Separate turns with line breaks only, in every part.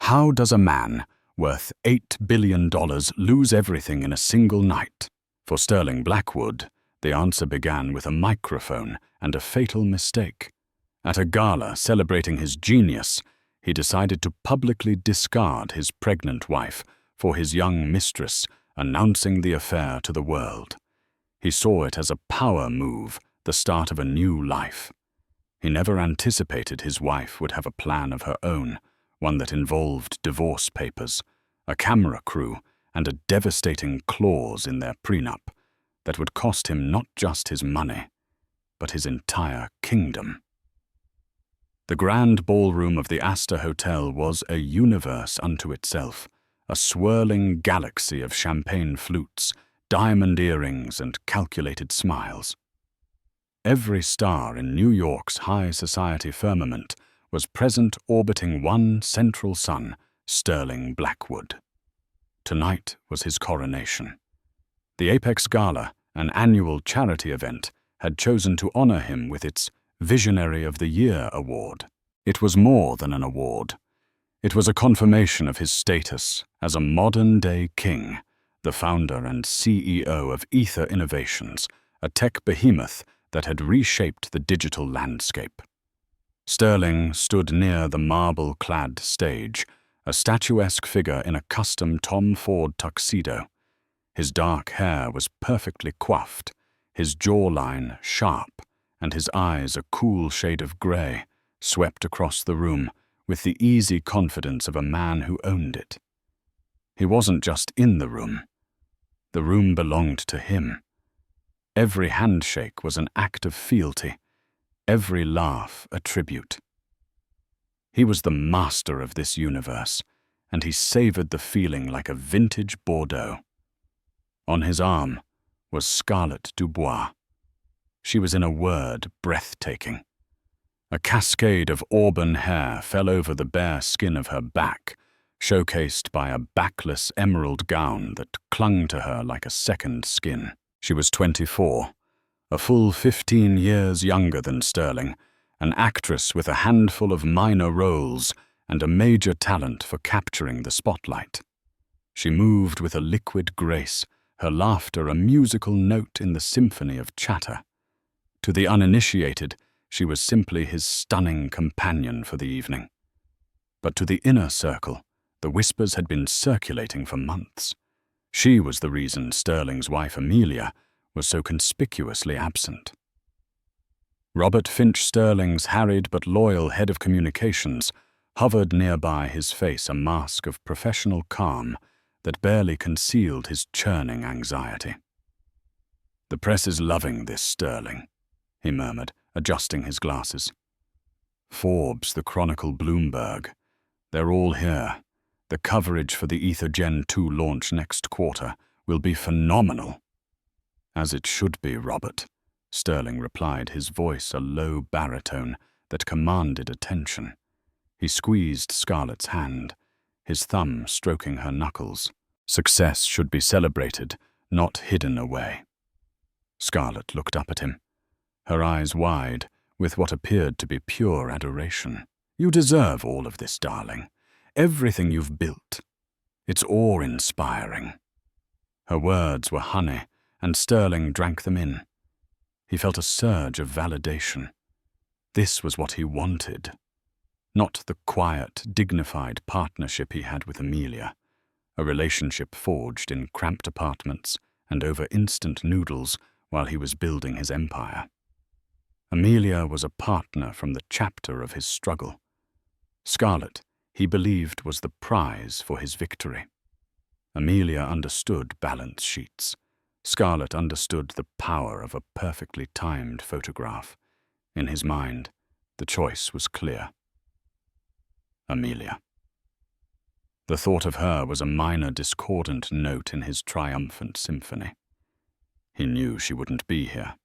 How does a man worth $8 billion lose everything in a single night? For Sterling Blackwood, the answer began with a microphone and a fatal mistake. At a gala celebrating his genius, he decided to publicly discard his pregnant wife for his young mistress, announcing the affair to the world. He saw it as a power move, the start of a new life. He never anticipated his wife would have a plan of her own, one that involved divorce papers, a camera crew, and a devastating clause in their prenup that would cost him not just his money, but his entire kingdom. The grand ballroom of the Astor Hotel was a universe unto itself, a swirling galaxy of champagne flutes, diamond earrings, and calculated smiles. Every star in New York's high society firmament was present, orbiting one central sun, Sterling Blackwood. Tonight was his coronation. The Apex Gala, an annual charity event, had chosen to honor him with its Visionary of the Year award. It was more than an award. It was a confirmation of his status as a modern-day king, the founder and CEO of Ether Innovations, a tech behemoth that had reshaped the digital landscape. Sterling stood near the marble-clad stage, a statuesque figure in a custom Tom Ford tuxedo. His dark hair was perfectly coiffed, his jawline sharp, and his eyes a cool shade of gray, swept across the room with the easy confidence of a man who owned it. He wasn't just in the room. The room belonged to him. Every handshake was an act of fealty, every laugh a tribute. He was the master of this universe, and he savored the feeling like a vintage Bordeaux. On his arm was Scarlett Dubois. She was, in a word, breathtaking. A cascade of auburn hair fell over the bare skin of her back, showcased by a backless emerald gown that clung to her like a second skin. She was 24, a full 15 years younger than Sterling, an actress with a handful of minor roles and a major talent for capturing the spotlight. She moved with a liquid grace, her laughter a musical note in the symphony of chatter. To the uninitiated, she was simply his stunning companion for the evening. But to the inner circle, the whispers had been circulating for months. She was the reason Sterling's wife Amelia was so conspicuously absent. Robert Finch Sterling's harried but loyal head of communications hovered nearby, his face a mask of professional calm that barely concealed his churning anxiety. "The press is loving this, Sterling," he murmured, adjusting his glasses. "Forbes, the Chronicle, Bloomberg. They're all here. The coverage for the Ether Gen 2 launch next quarter will be phenomenal." "As it should be, Robert," Sterling replied, his voice a low baritone that commanded attention. He squeezed Scarlett's hand, his thumb stroking her knuckles. "Success should be celebrated, not hidden away." Scarlett looked up at him, her eyes wide, with what appeared to be pure adoration. "You deserve all of this, darling. Everything you've built. It's awe-inspiring." Her words were honey, and Sterling drank them in. He felt a surge of validation. This was what he wanted. Not the quiet, dignified partnership he had with Amelia, a relationship forged in cramped apartments and over instant noodles while he was building his empire. Amelia was a partner from the chapter of his struggle. Scarlett, he believed, was the prize for his victory. Amelia understood balance sheets. Scarlett understood the power of a perfectly timed photograph. In his mind, the choice was clear. Amelia. The thought of her was a minor discordant note in his triumphant symphony. He knew she wouldn't be here.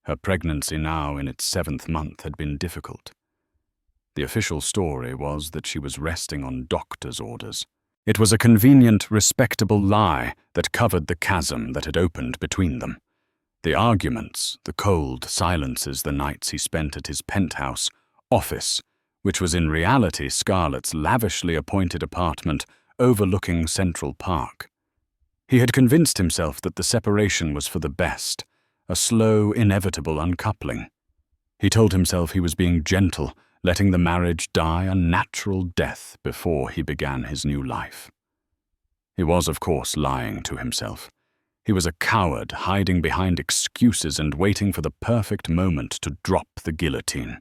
Her pregnancy, now in its 7th month, had been difficult. The official story was that she was resting on doctor's orders. It was a convenient, respectable lie that covered the chasm that had opened between them. The arguments, the cold silences, the nights he spent at his penthouse office which was in reality Scarlett's lavishly appointed apartment overlooking Central Park. He had convinced himself that the separation was for the best, a slow, inevitable uncoupling. He told himself he was being gentle, letting the marriage die a natural death before he began his new life. He was, of course, lying to himself. He was a coward, hiding behind excuses and waiting for the perfect moment to drop the guillotine.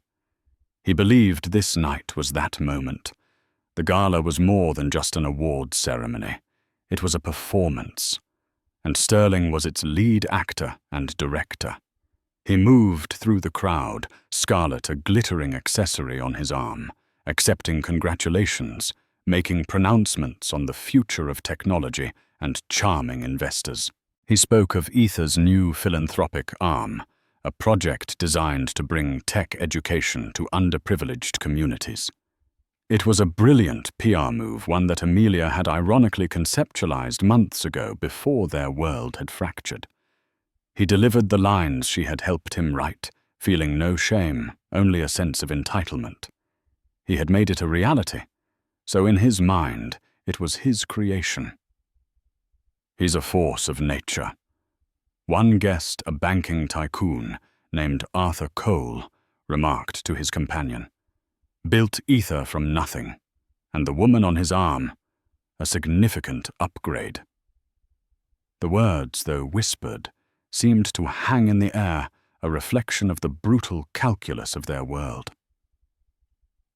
He believed this night was that moment. The gala was more than just an awards ceremony. It was a performance, and Sterling was its lead actor and director. He moved through the crowd, Scarlett a glittering accessory on his arm, accepting congratulations, making pronouncements on the future of technology and charming investors. He spoke of Ether's new philanthropic arm, a project designed to bring tech education to underprivileged communities. It was a brilliant PR move, one that Amelia had ironically conceptualized months ago before their world had fractured. He delivered the lines she had helped him write, feeling no shame, only a sense of entitlement. He had made it a reality, so in his mind, it was his creation. He's a force of nature. One guest, a banking tycoon named Arthur Cole, remarked to his companion. Built Ether from nothing, and the woman on his arm, a significant upgrade. The words, though whispered, seemed to hang in the air, a reflection of the brutal calculus of their world.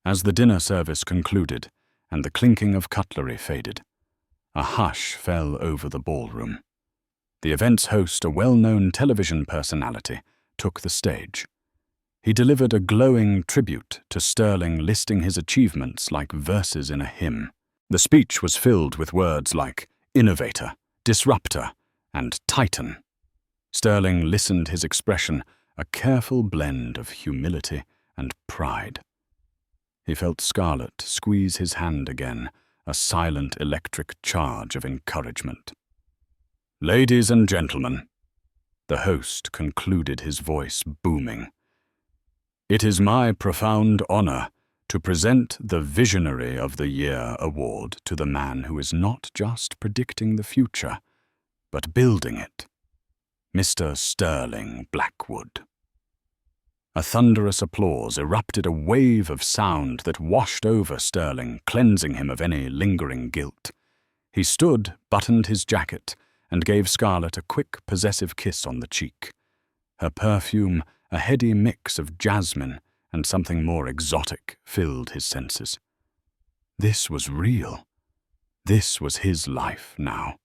As the dinner service concluded and the clinking of cutlery faded, a hush fell over the ballroom. The event's host, a well-known television personality, took the stage. He delivered a glowing tribute to Sterling, listing his achievements like verses in a hymn. The speech was filled with words like innovator, disruptor, and titan. Sterling listened, his expression a careful blend of humility and pride. He felt Scarlett squeeze his hand again, a silent electric charge of encouragement. Ladies and gentlemen, the host concluded, his voice booming. It is my profound honor to present the Visionary of the Year award to the man who is not just predicting the future, but building it, Mr. Sterling Blackwood. A thunderous applause erupted, a wave of sound that washed over Sterling, cleansing him of any lingering guilt. He stood, buttoned his jacket, and gave Scarlett a quick, possessive kiss on the cheek. Her perfume, a heady mix of jasmine and something more exotic, filled his senses. This was real. This was his life now.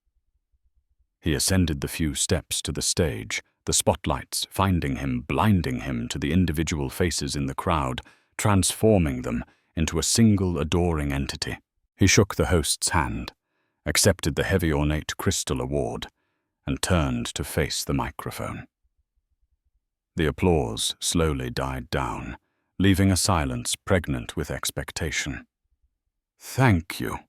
He ascended the few steps to the stage, the spotlights finding him, blinding him to the individual faces in the crowd, transforming them into a single adoring entity. He shook the host's hand, accepted the heavy ornate crystal award, and turned to face the microphone. The applause slowly died down, leaving a silence pregnant with expectation. Thank you.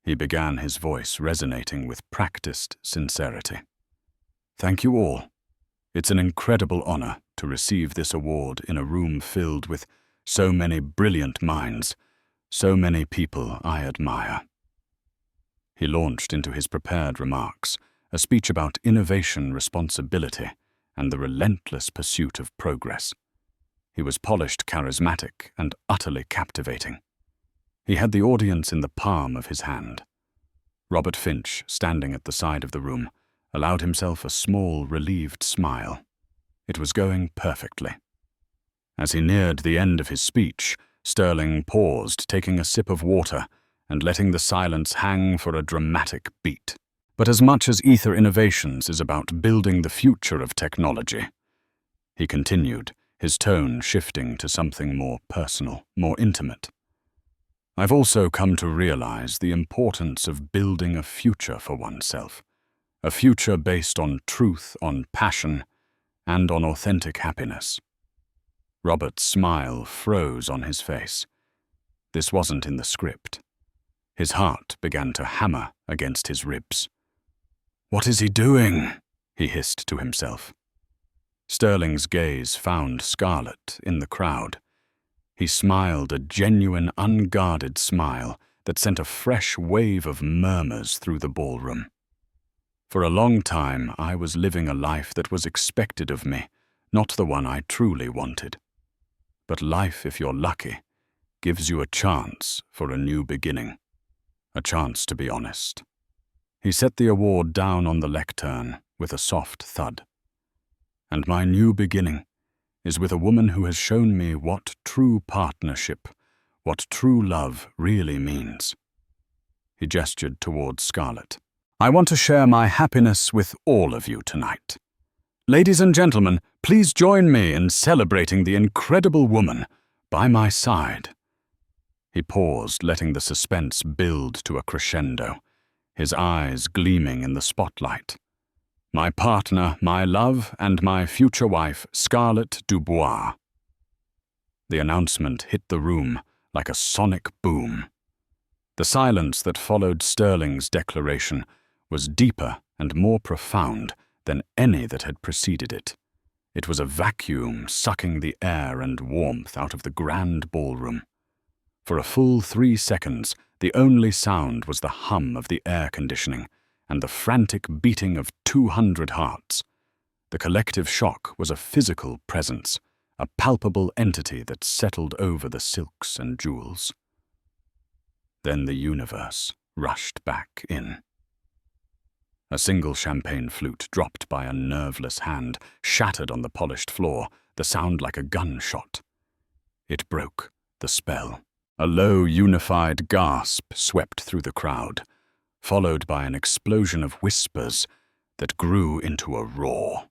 He began, his voice resonating with practiced sincerity. Thank you all. It's an incredible honor to receive this award in a room filled with so many brilliant minds, so many people I admire. He launched into his prepared remarks, a speech about innovation, responsibility, and the relentless pursuit of progress. He was polished, charismatic, and utterly captivating. He had the audience in the palm of his hand. Robert Finch, standing at the side of the room, allowed himself a small, relieved smile. It was going perfectly. As he neared the end of his speech, Sterling paused, taking a sip of water and letting the silence hang for a dramatic beat. But as much as Ether Innovations is about building the future of technology, he continued, his tone shifting to something more personal, more intimate. I've also come to realize the importance of building a future for oneself, a future based on truth, on passion, and on authentic happiness. Robert's smile froze on his face. This wasn't in the script. His heart began to hammer against his ribs. What is he doing? He hissed to himself. Sterling's gaze found Scarlett in the crowd. He smiled a genuine, unguarded smile that sent a fresh wave of murmurs through the ballroom. For a long time, I was living a life that was expected of me, not the one I truly wanted. But life, if you're lucky, gives you a chance for a new beginning, a chance to be honest. He set the award down on the lectern with a soft thud. And my new beginning is with a woman who has shown me what true partnership, what true love really means. He gestured towards Scarlett. I want to share my happiness with all of you tonight. Ladies and gentlemen, please join me in celebrating the incredible woman by my side. He paused, letting the suspense build to a crescendo, his eyes gleaming in the spotlight. My partner, my love, and my future wife, Scarlett Dubois. The announcement hit the room like a sonic boom. The silence that followed Sterling's declaration was deeper and more profound than any that had preceded it. It was a vacuum sucking the air and warmth out of the grand ballroom. For a full 3 seconds, the only sound was the hum of the air conditioning and the frantic beating of 200 hearts. The collective shock was a physical presence, a palpable entity that settled over the silks and jewels. Then the universe rushed back in. A single champagne flute dropped by a nerveless hand shattered on the polished floor, the sound like a gunshot. It broke the spell. A low, unified gasp swept through the crowd, followed by an explosion of whispers that grew into a roar.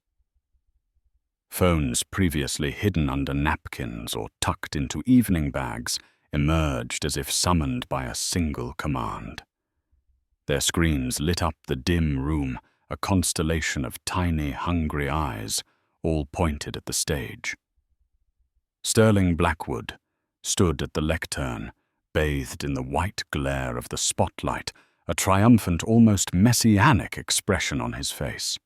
Phones previously hidden under napkins or tucked into evening bags emerged as if summoned by a single command. Their screens lit up the dim room, a constellation of tiny, hungry eyes, all pointed at the stage. Sterling Blackwood stood at the lectern, bathed in the white glare of the spotlight, a triumphant, almost messianic expression on his face.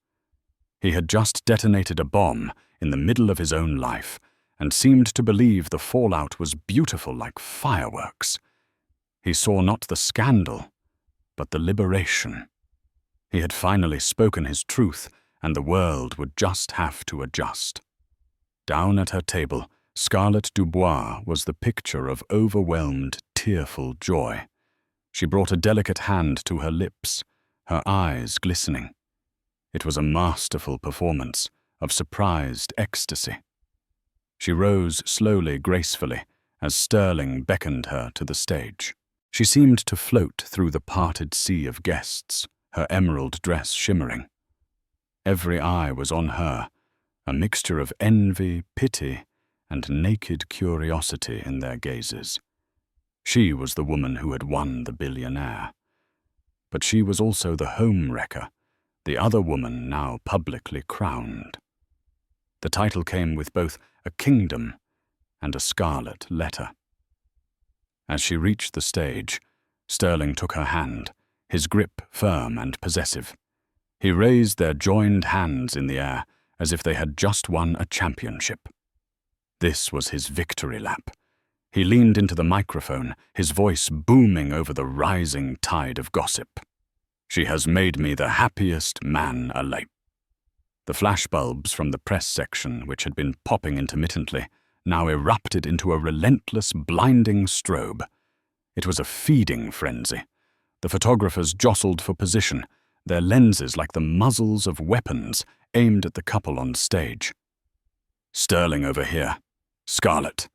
He had just detonated a bomb in the middle of his own life and seemed to believe the fallout was beautiful like fireworks. He saw not the scandal, but the liberation. He had finally spoken his truth, and the world would just have to adjust. Down at her table, Scarlett Dubois was the picture of overwhelmed, tearful joy. She brought a delicate hand to her lips, her eyes glistening. It was a masterful performance of surprised ecstasy. She rose slowly, gracefully, as Sterling beckoned her to the stage. She seemed to float through the parted sea of guests, her emerald dress shimmering. Every eye was on her, a mixture of envy, pity, and naked curiosity in their gazes. She was the woman who had won the billionaire. But she was also the home wrecker, the other woman now publicly crowned. The title came with both a kingdom and a scarlet letter. As she reached the stage, Sterling took her hand, his grip firm and possessive. He raised their joined hands in the air as if they had just won a championship. This was his victory lap. He leaned into the microphone, his voice booming over the rising tide of gossip. She has made me the happiest man alive. The flashbulbs from the press section, which had been popping intermittently, now erupted into a relentless, blinding strobe. It was a feeding frenzy. The photographers jostled for position, their lenses like the muzzles of weapons aimed at the couple on stage. Sterling over here. Scarlett,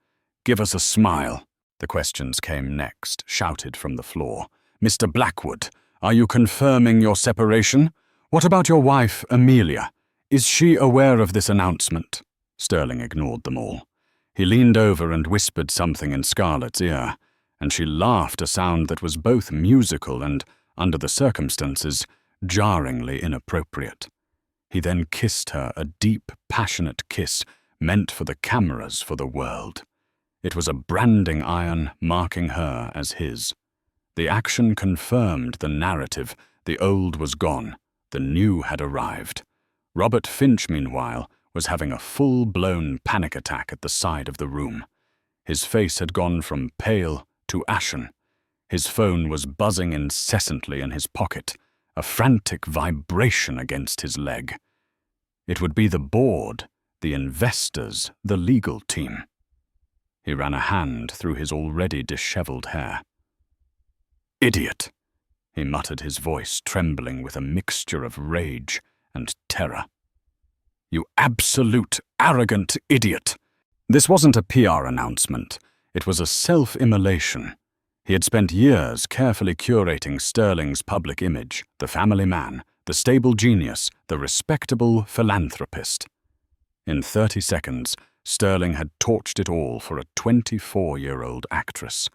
give us a smile. The questions came next, shouted from the floor. Mr. Blackwood, are you confirming your separation? What about your wife, Amelia? Is she aware of this announcement? Sterling ignored them all. He leaned over and whispered something in Scarlett's ear, and she laughed, a sound that was both musical and, under the circumstances, jarringly inappropriate. He then kissed her, a deep, passionate kiss meant for the cameras, for the world. It was a branding iron marking her as his. The action confirmed the narrative. The old was gone. The new had arrived. Robert Finch, meanwhile, was having a full-blown panic attack at the side of the room. His face had gone from pale to ashen. His phone was buzzing incessantly in his pocket, a frantic vibration against his leg. It would be the board, the investors, the legal team. He ran a hand through his already disheveled hair. "Idiot," he muttered, his voice trembling with a mixture of rage and terror. "You absolute, arrogant idiot." This wasn't a PR announcement. It was a self-immolation. He had spent years carefully curating Sterling's public image, the family man, the stable genius, the respectable philanthropist. In 30 seconds, Sterling had torched it all for a 24-year-old actress.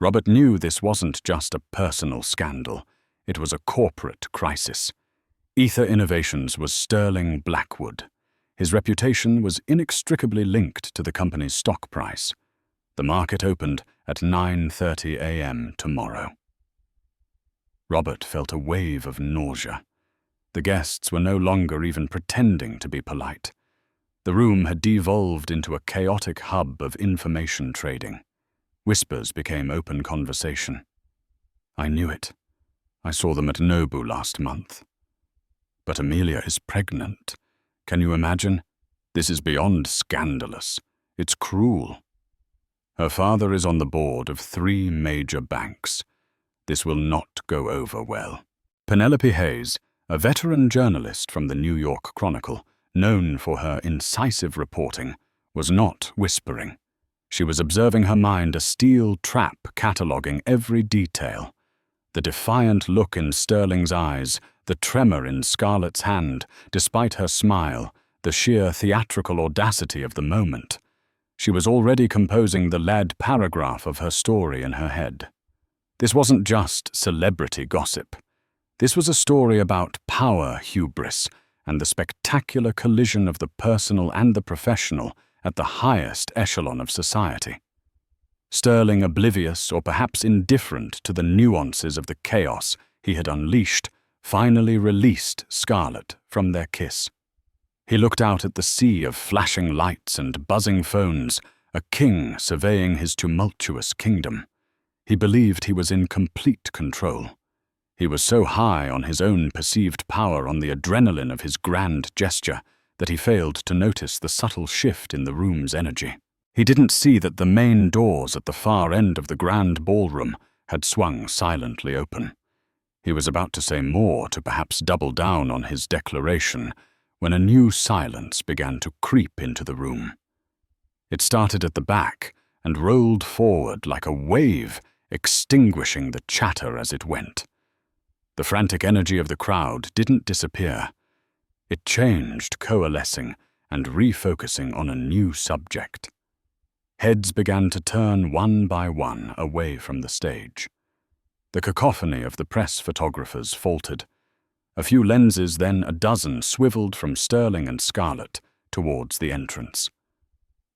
Robert knew this wasn't just a personal scandal. It was a corporate crisis. Ether Innovations was Sterling Blackwood. His reputation was inextricably linked to the company's stock price. The market opened at 9:30 a.m. tomorrow. Robert felt a wave of nausea. The guests were no longer even pretending to be polite. The room had devolved into a chaotic hub of information trading. Whispers became open conversation. "I knew it. I saw them at Nobu last month. But Amelia is pregnant. Can you imagine? This is beyond scandalous. It's cruel. Her father is on the board of 3 major banks. This will not go over well." Penelope Hayes, a veteran journalist from the New York Chronicle, known for her incisive reporting, was not whispering. She was observing her mind, a steel trap cataloguing every detail. The defiant look in Sterling's eyes, the tremor in Scarlett's hand, despite her smile, the sheer theatrical audacity of the moment. She was already composing the lead paragraph of her story in her head. This wasn't just celebrity gossip. This was a story about power hubris and the spectacular collision of the personal and the professional at the highest echelon of society. Sterling, oblivious or perhaps indifferent to the nuances of the chaos he had unleashed, finally released Scarlett from their kiss. He looked out at the sea of flashing lights and buzzing phones, a king surveying his tumultuous kingdom. He believed he was in complete control. He was so high on his own perceived power, on the adrenaline of his grand gesture, that he failed to notice the subtle shift in the room's energy. He didn't see that the main doors at the far end of the grand ballroom had swung silently open. He was about to say more, to perhaps double down on his declaration, when a new silence began to creep into the room. It started at the back and rolled forward like a wave, extinguishing the chatter as it went. The frantic energy of the crowd didn't disappear. It changed, coalescing and refocusing on a new subject. Heads began to turn one by one away from the stage. The cacophony of the press photographers faltered. A few lenses, then a dozen, swiveled from Sterling and Scarlett towards the entrance.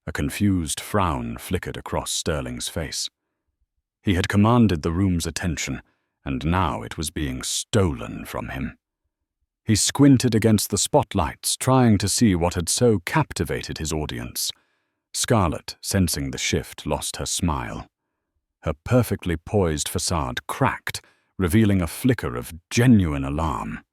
A confused frown flickered across Sterling's face. He had commanded the room's attention, and now it was being stolen from him. He squinted against the spotlights, trying to see what had so captivated his audience. Scarlett, sensing the shift, lost her smile. Her perfectly poised facade cracked, revealing a flicker of genuine alarm.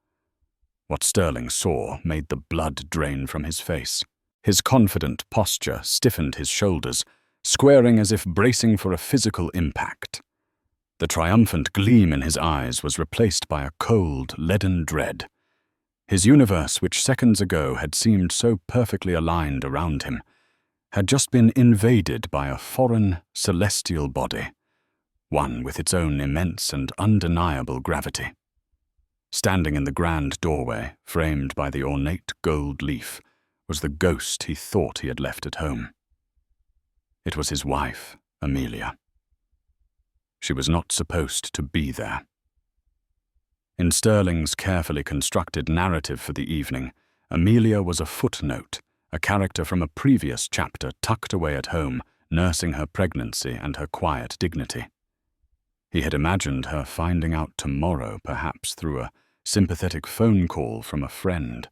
What Sterling saw made the blood drain from his face. His confident posture stiffened his shoulders, squaring as if bracing for a physical impact. The triumphant gleam in his eyes was replaced by a cold, leaden dread. His universe, which seconds ago had seemed so perfectly aligned around him, had just been invaded by a foreign, celestial body, one with its own immense and undeniable gravity. Standing in the grand doorway, framed by the ornate gold leaf, was the ghost he thought he had left at home. It was his wife, Amelia. She was not supposed to be there. In Sterling's carefully constructed narrative for the evening, Amelia was a footnote, a character from a previous chapter tucked away at home, nursing her pregnancy and her quiet dignity. He had imagined her finding out tomorrow, perhaps through a sympathetic phone call from a friend,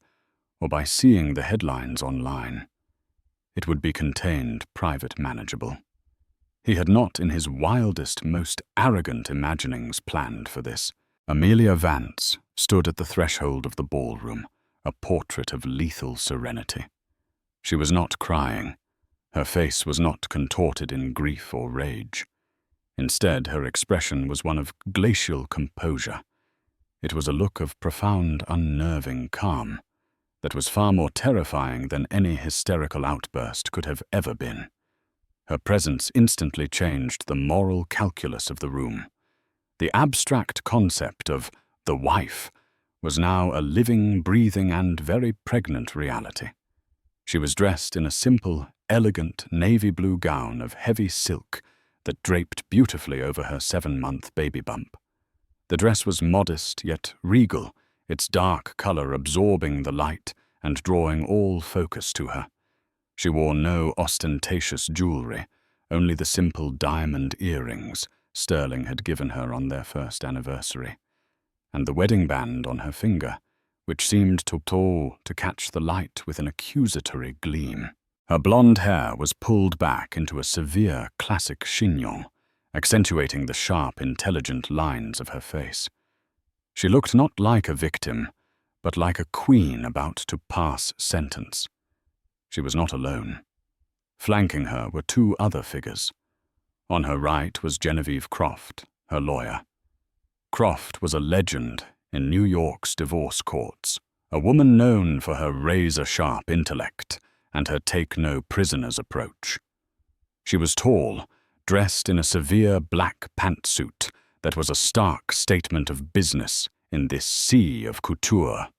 or by seeing the headlines online. It would be contained, private, manageable. He had not in his wildest, most arrogant imaginings planned for this. Amelia Vance stood at the threshold of the ballroom, a portrait of lethal serenity. She was not crying. Her face was not contorted in grief or rage. Instead, her expression was one of glacial composure. It was a look of profound, unnerving calm that was far more terrifying than any hysterical outburst could have ever been. Her presence instantly changed the moral calculus of the room. The abstract concept of the wife was now a living, breathing, and very pregnant reality. She was dressed in a simple, elegant navy blue gown of heavy silk that draped beautifully over her 7-month baby bump. The dress was modest yet regal, its dark color absorbing the light and drawing all focus to her. She wore no ostentatious jewelry, only the simple diamond earrings Sterling had given her on their first anniversary, and the wedding band on her finger, which seemed to catch the light with an accusatory gleam. Her blonde hair was pulled back into a severe classic chignon, accentuating the sharp, intelligent lines of her face. She looked not like a victim, but like a queen about to pass sentence. She was not alone. Flanking her were 2 other figures. On her right was Genevieve Croft, her lawyer. Croft was a legend in New York's divorce courts, a woman known for her razor-sharp intellect and her take-no-prisoners approach. She was tall, dressed in a severe black pantsuit that was a stark statement of business in this sea of couture.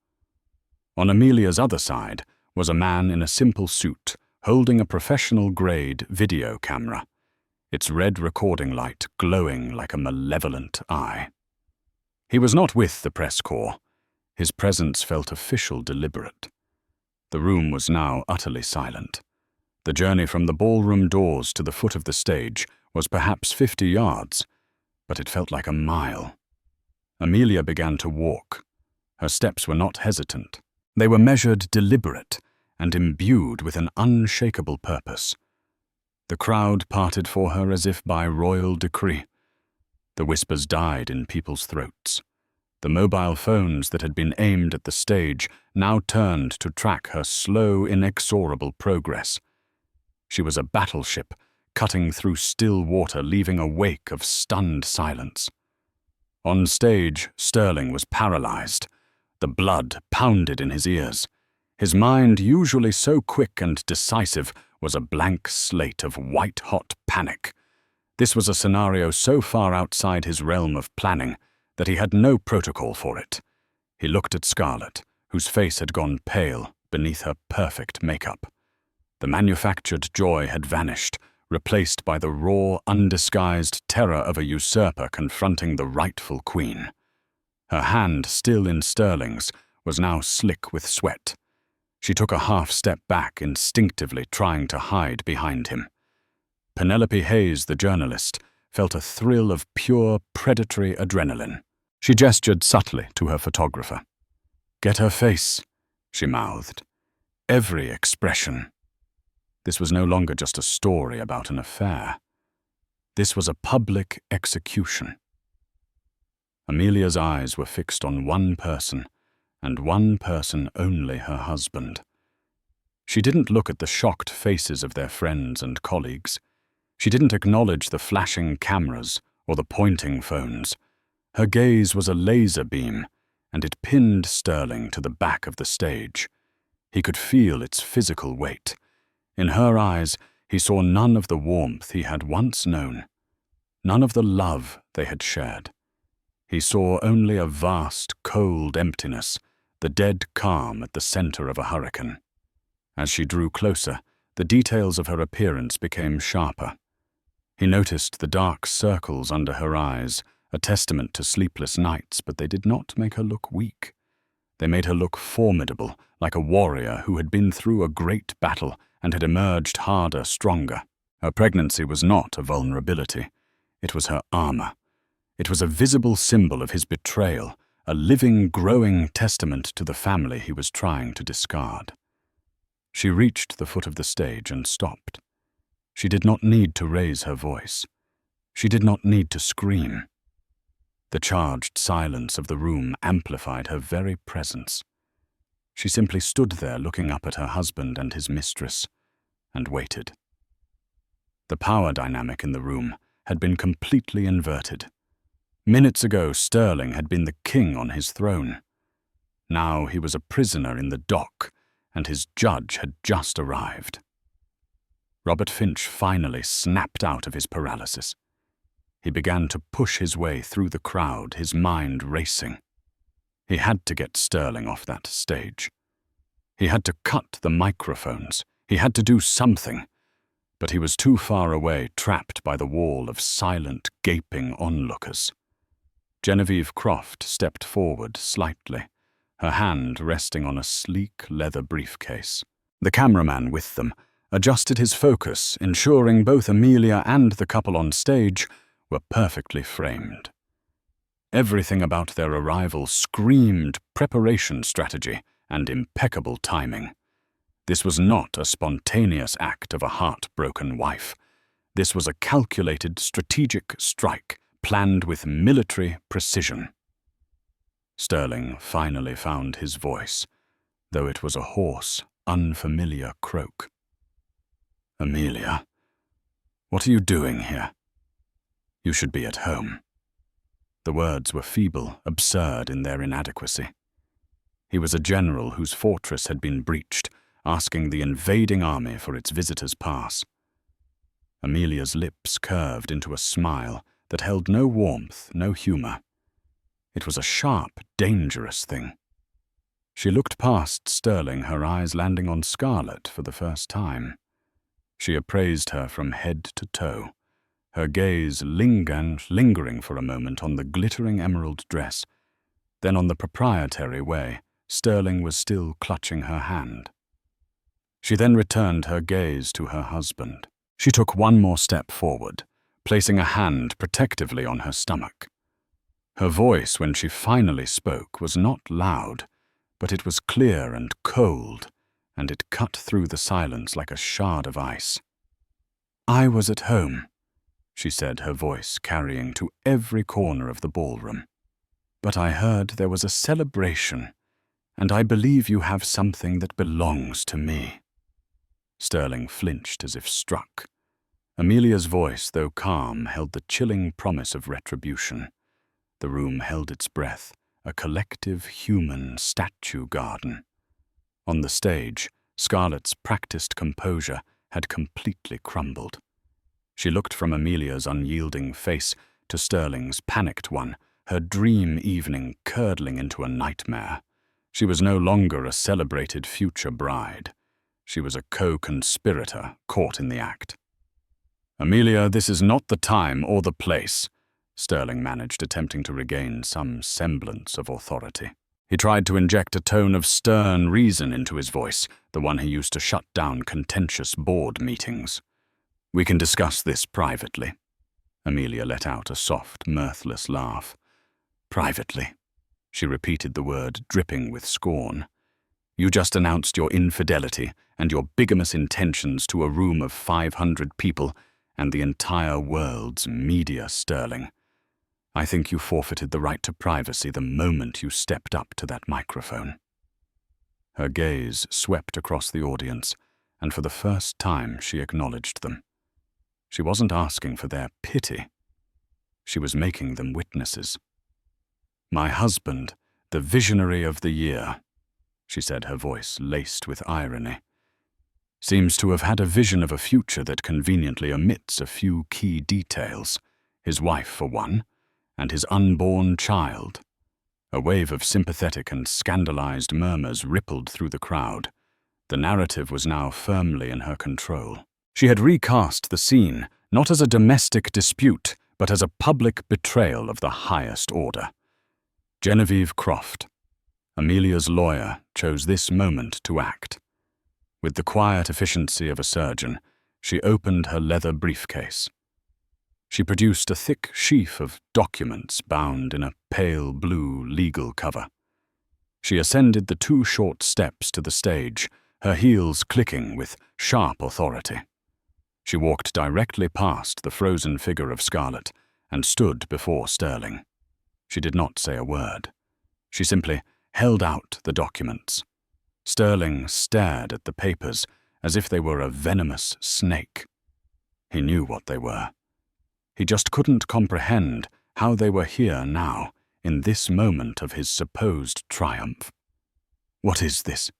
On Amelia's other side was a man in a simple suit holding a professional-grade video camera, its red recording light glowing like a malevolent eye. He was not with the press corps. His presence felt official, deliberate. The room was now utterly silent. The journey from the ballroom doors to the foot of the stage was perhaps 50 yards, but it felt like a mile. Amelia began to walk. Her steps were not hesitant. They were measured, deliberate, and imbued with an unshakable purpose. The crowd parted for her as if by royal decree. The whispers died in people's throats. The mobile phones that had been aimed at the stage now turned to track her slow, inexorable progress. She was a battleship, cutting through still water, leaving a wake of stunned silence. On stage, Sterling was paralyzed. The blood pounded in his ears. His mind, usually so quick and decisive, was a blank slate of white-hot panic. This was a scenario so far outside his realm of planning that he had no protocol for it. He looked at Scarlett, whose face had gone pale beneath her perfect makeup. The manufactured joy had vanished, replaced by the raw, undisguised terror of a usurper confronting the rightful queen. Her hand, still in Sterling's, was now slick with sweat. She took a half-step back, instinctively trying to hide behind him. Penelope Hayes, the journalist, felt a thrill of pure, predatory adrenaline. She gestured subtly to her photographer. "Get her face," she mouthed. "Every expression." This was no longer just a story about an affair. This was a public execution. Amelia's eyes were fixed on one person, and one person only, her husband. She didn't look at the shocked faces of their friends and colleagues. She didn't acknowledge the flashing cameras or the pointing phones. Her gaze was a laser beam, and it pinned Sterling to the back of the stage. He could feel its physical weight. In her eyes, he saw none of the warmth he had once known, none of the love they had shared. He saw only a vast, cold emptiness, the dead calm at the center of a hurricane. As she drew closer, the details of her appearance became sharper. He noticed the dark circles under her eyes, a testament to sleepless nights, but they did not make her look weak. They made her look formidable, like a warrior who had been through a great battle and had emerged harder, stronger. Her pregnancy was not a vulnerability. It was her armor. It was a visible symbol of his betrayal, a living, growing testament to the family he was trying to discard. She reached the foot of the stage and stopped. She did not need to raise her voice. She did not need to scream. The charged silence of the room amplified her very presence. She simply stood there looking up at her husband and his mistress, and waited. The power dynamic in the room had been completely inverted. Minutes ago, Sterling had been the king on his throne. Now he was a prisoner in the dock, and his judge had just arrived. Robert Finch finally snapped out of his paralysis. He began to push his way through the crowd, his mind racing. He had to get Sterling off that stage. He had to cut the microphones. He had to do something. But he was too far away, trapped by the wall of silent, gaping onlookers. Genevieve Croft stepped forward slightly, her hand resting on a sleek leather briefcase. The cameraman with them adjusted his focus, ensuring both Amelia and the couple on stage were perfectly framed. Everything about their arrival screamed preparation strategy and impeccable timing. This was not a spontaneous act of a heartbroken wife. This was a calculated, strategic strike, planned with military precision. Sterling finally found his voice, though it was a hoarse, unfamiliar croak. "Amelia, what are you doing here? You should be at home." The words were feeble, absurd in their inadequacy. He was a general whose fortress had been breached, asking the invading army for its visitor's pass. Amelia's lips curved into a smile that held no warmth, no humor. It was a sharp, dangerous thing. She looked past Sterling, her eyes landing on Scarlett for the first time. She appraised her from head to toe, her gaze lingering for a moment on the glittering emerald dress. Then on the proprietary way, Sterling was still clutching her hand. She then returned her gaze to her husband. She took one more step forward, placing a hand protectively on her stomach. Her voice, when she finally spoke, was not loud, but it was clear and cold, and it cut through the silence like a shard of ice. "I was at home," she said, her voice carrying to every corner of the ballroom. "But I heard there was a celebration, and I believe you have something that belongs to me." Sterling flinched as if struck. Amelia's voice, though calm, held the chilling promise of retribution. The room held its breath, a collective human statue garden. On the stage, Scarlett's practiced composure had completely crumbled. She looked from Amelia's unyielding face to Sterling's panicked one, her dream evening curdling into a nightmare. She was no longer a celebrated future bride. She was a co-conspirator caught in the act. "Amelia, this is not the time or the place," Sterling managed, attempting to regain some semblance of authority. He tried to inject a tone of stern reason into his voice, the one he used to shut down contentious board meetings. "We can discuss this privately." Amelia let out a soft, mirthless laugh. "Privately," she repeated the word, dripping with scorn. "You just announced your infidelity and your bigamous intentions to a room of 500 people and the entire world's media, Sterling. I think you forfeited the right to privacy the moment you stepped up to that microphone." Her gaze swept across the audience, and for the first time she acknowledged them. She wasn't asking for their pity. She was making them witnesses. "My husband, the visionary of the year," she said, her voice laced with irony, "seems to have had a vision of a future that conveniently omits a few key details. His wife, for one, and his unborn child." A wave of sympathetic and scandalized murmurs rippled through the crowd. The narrative was now firmly in her control. She had recast the scene, not as a domestic dispute, but as a public betrayal of the highest order. Genevieve Croft, Amelia's lawyer, chose this moment to act. With the quiet efficiency of a surgeon, she opened her leather briefcase. She produced a thick sheaf of documents bound in a pale blue legal cover. She ascended the 2 short steps to the stage, her heels clicking with sharp authority. She walked directly past the frozen figure of Scarlet and stood before Sterling. She did not say a word. She simply held out the documents. Sterling stared at the papers as if they were a venomous snake. He knew what they were. He just couldn't comprehend how they were here now, in this moment of his supposed triumph. "What is this?"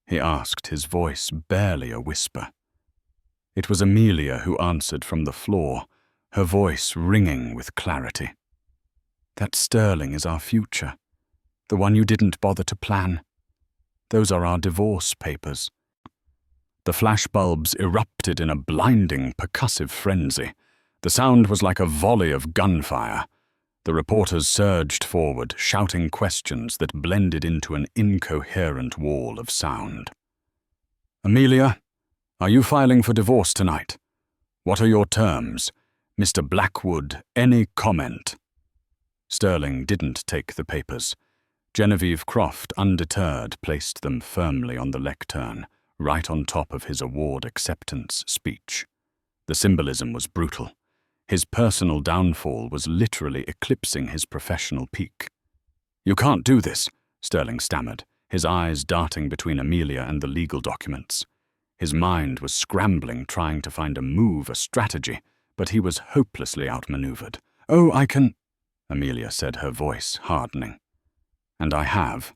he asked, his voice barely a whisper. It was Amelia who answered from the floor, her voice ringing with clarity. "That Sterling is our future, the one you didn't bother to plan. Those are our divorce papers." The flashbulbs erupted in a blinding, percussive frenzy. The sound was like a volley of gunfire. The reporters surged forward, shouting questions that blended into an incoherent wall of sound. "Amelia, are you filing for divorce tonight? What are your terms? Mr. Blackwood, any comment?" Sterling didn't take the papers. Genevieve Croft, undeterred, placed them firmly on the lectern, right on top of his award acceptance speech. The symbolism was brutal. His personal downfall was literally eclipsing his professional peak. "You can't do this," Sterling stammered, his eyes darting between Amelia and the legal documents. His mind was scrambling, trying to find a move, a strategy, but he was hopelessly outmaneuvered. "Oh, I can," Amelia said, her voice hardening. "And I have.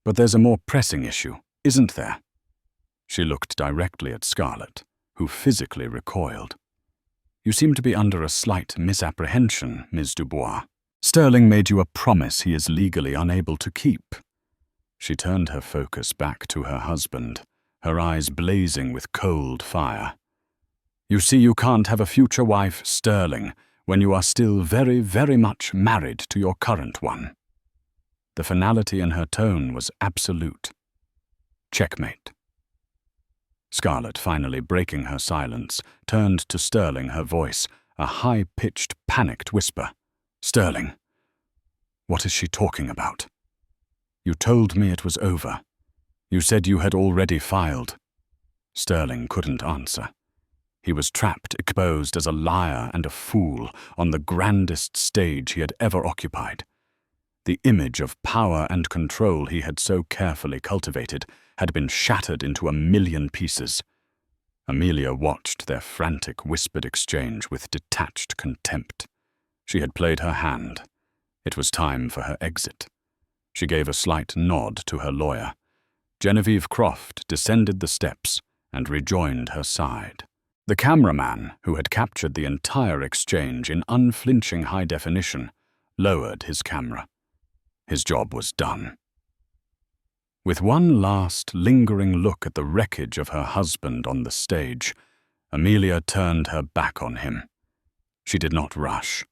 But there's a more pressing issue, isn't there?" She looked directly at Scarlet, who physically recoiled. "You seem to be under a slight misapprehension, Ms. Dubois. Sterling made you a promise he is legally unable to keep." She turned her focus back to her husband, her eyes blazing with cold fire. "You see, you can't have a future wife, Sterling, when you are still very, very much married to your current one." The finality in her tone was absolute. Checkmate. Scarlet, finally breaking her silence, turned to Sterling, her voice a high-pitched, panicked whisper. "Sterling, what is she talking about? You told me it was over. You said you had already filed." Sterling couldn't answer. He was trapped, exposed as a liar and a fool on the grandest stage he had ever occupied. The image of power and control he had so carefully cultivated had been shattered into a million pieces. Amelia watched their frantic, whispered exchange with detached contempt. She had played her hand. It was time for her exit. She gave a slight nod to her lawyer. Genevieve Croft descended the steps and rejoined her side. The cameraman, who had captured the entire exchange in unflinching high definition, lowered his camera. His job was done. With one last, lingering look at the wreckage of her husband on the stage, Amelia turned her back on him. She did not rush.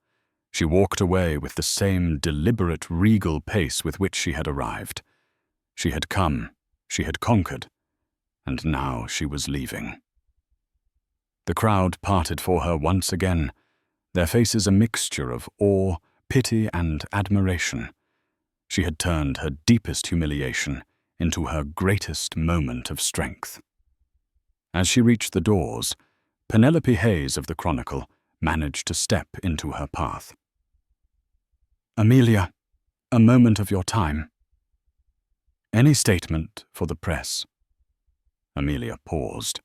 She walked away with the same deliberate, regal pace with which she had arrived. She had come, she had conquered, and now she was leaving. The crowd parted for her once again, their faces a mixture of awe, pity, and admiration. She had turned her deepest humiliation into her greatest moment of strength. As she reached the doors, Penelope Hayes of the Chronicle managed to step into her path. "Amelia, a moment of your time." "Any statement for the press?" Amelia paused.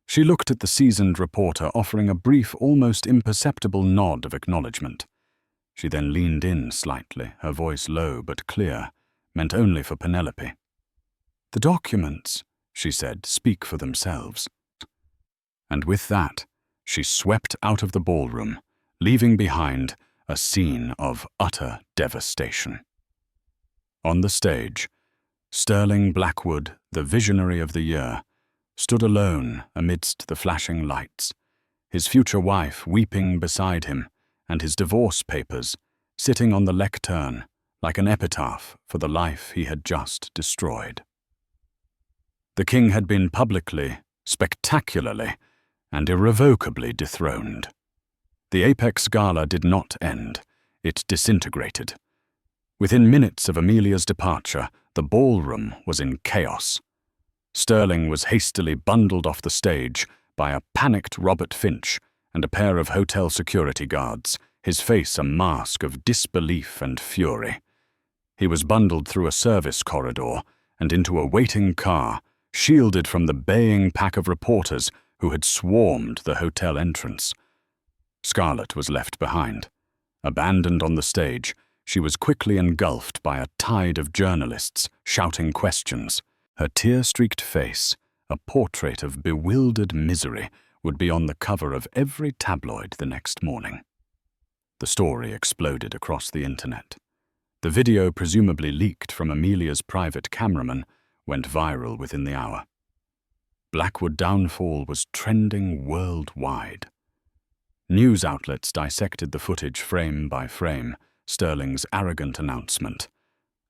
She looked at the seasoned reporter, offering a brief, almost imperceptible nod of acknowledgement. She then leaned in slightly, her voice low but clear, meant only for Penelope. "The documents," she said, "speak for themselves." And with that, she swept out of the ballroom, leaving behind a scene of utter devastation. On the stage, Sterling Blackwood, the visionary of the year, stood alone amidst the flashing lights, his future wife weeping beside him, and his divorce papers sitting on the lectern like an epitaph for the life he had just destroyed. The king had been publicly, spectacularly, and irrevocably dethroned. The Apex Gala did not end. It disintegrated. Within minutes of Amelia's departure, the ballroom was in chaos. Sterling was hastily bundled off the stage, by a panicked Robert Finch and a pair of hotel security guards, his face a mask of disbelief and fury. He was bundled through a service corridor and into a waiting car, shielded from the baying pack of reporters who had swarmed the hotel entrance. Scarlett was left behind. Abandoned on the stage, she was quickly engulfed by a tide of journalists shouting questions. Her tear-streaked face, a portrait of bewildered misery, would be on the cover of every tabloid the next morning. The story exploded across the internet. The video, presumably leaked from Amelia's private cameraman, went viral within the hour. Blackwood downfall was trending worldwide. News outlets dissected the footage frame by frame, Sterling's arrogant announcement,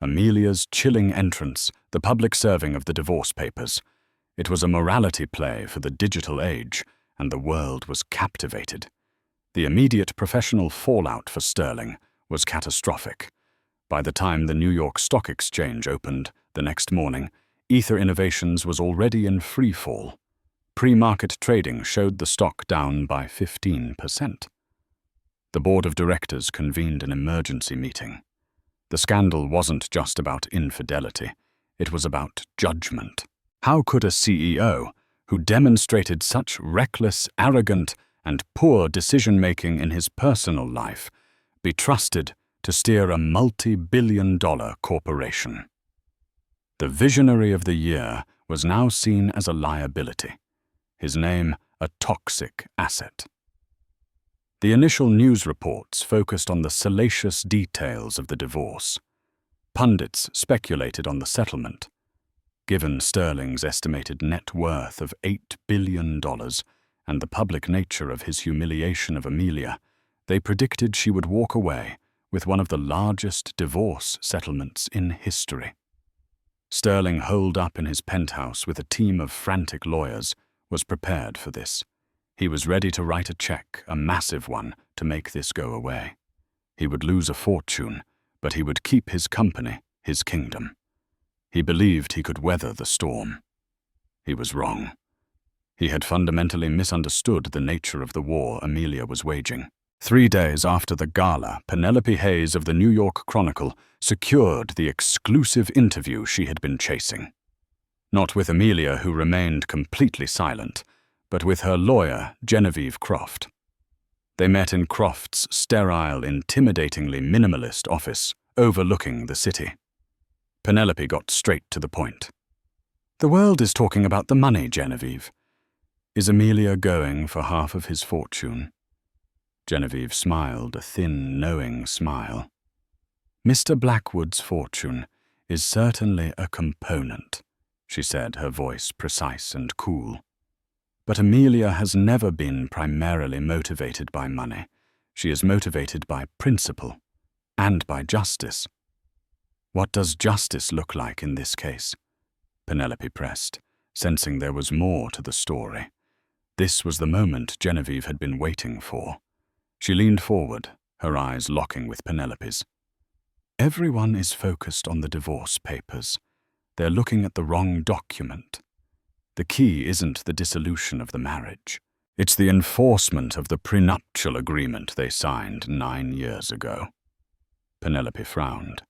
Amelia's chilling entrance, the public serving of the divorce papers. It was a morality play for the digital age, and the world was captivated. The immediate professional fallout for Sterling was catastrophic. By the time the New York Stock Exchange opened the next morning, Ether Innovations was already in free fall. Pre-market trading showed the stock down by 15%. The board of directors convened an emergency meeting. The scandal wasn't just about infidelity, it was about judgment. How could a CEO, who demonstrated such reckless, arrogant, and poor decision-making in his personal life, be trusted to steer a multi-billion-dollar corporation? The visionary of the year was now seen as a liability, his name a toxic asset. The initial news reports focused on the salacious details of the divorce. Pundits speculated on the settlement. Given Sterling's estimated net worth of $8 billion and the public nature of his humiliation of Amelia, they predicted she would walk away with one of the largest divorce settlements in history. Sterling, holed up in his penthouse with a team of frantic lawyers, was prepared for this. He was ready to write a check, a massive one, to make this go away. He would lose a fortune, but he would keep his company, his kingdom. He believed he could weather the storm. He was wrong. He had fundamentally misunderstood the nature of the war Amelia was waging. 3 days after the gala, Penelope Hayes of the New York Chronicle secured the exclusive interview she had been chasing. Not with Amelia, who remained completely silent, but with her lawyer, Genevieve Croft. They met in Croft's sterile, intimidatingly minimalist office, overlooking the city. Penelope got straight to the point. "The world is talking about the money, Genevieve. Is Amelia going for half of his fortune?" Genevieve smiled, a thin, knowing smile. "Mr. Blackwood's fortune is certainly a component," she said, her voice precise and cool. "But Amelia has never been primarily motivated by money. She is motivated by principle and by justice." "What does justice look like in this case?" Penelope pressed, sensing there was more to the story. This was the moment Genevieve had been waiting for. She leaned forward, her eyes locking with Penelope's. "Everyone is focused on the divorce papers. They're looking at the wrong document. The key isn't the dissolution of the marriage. It's the enforcement of the prenuptial agreement they signed 9 years ago." Penelope frowned.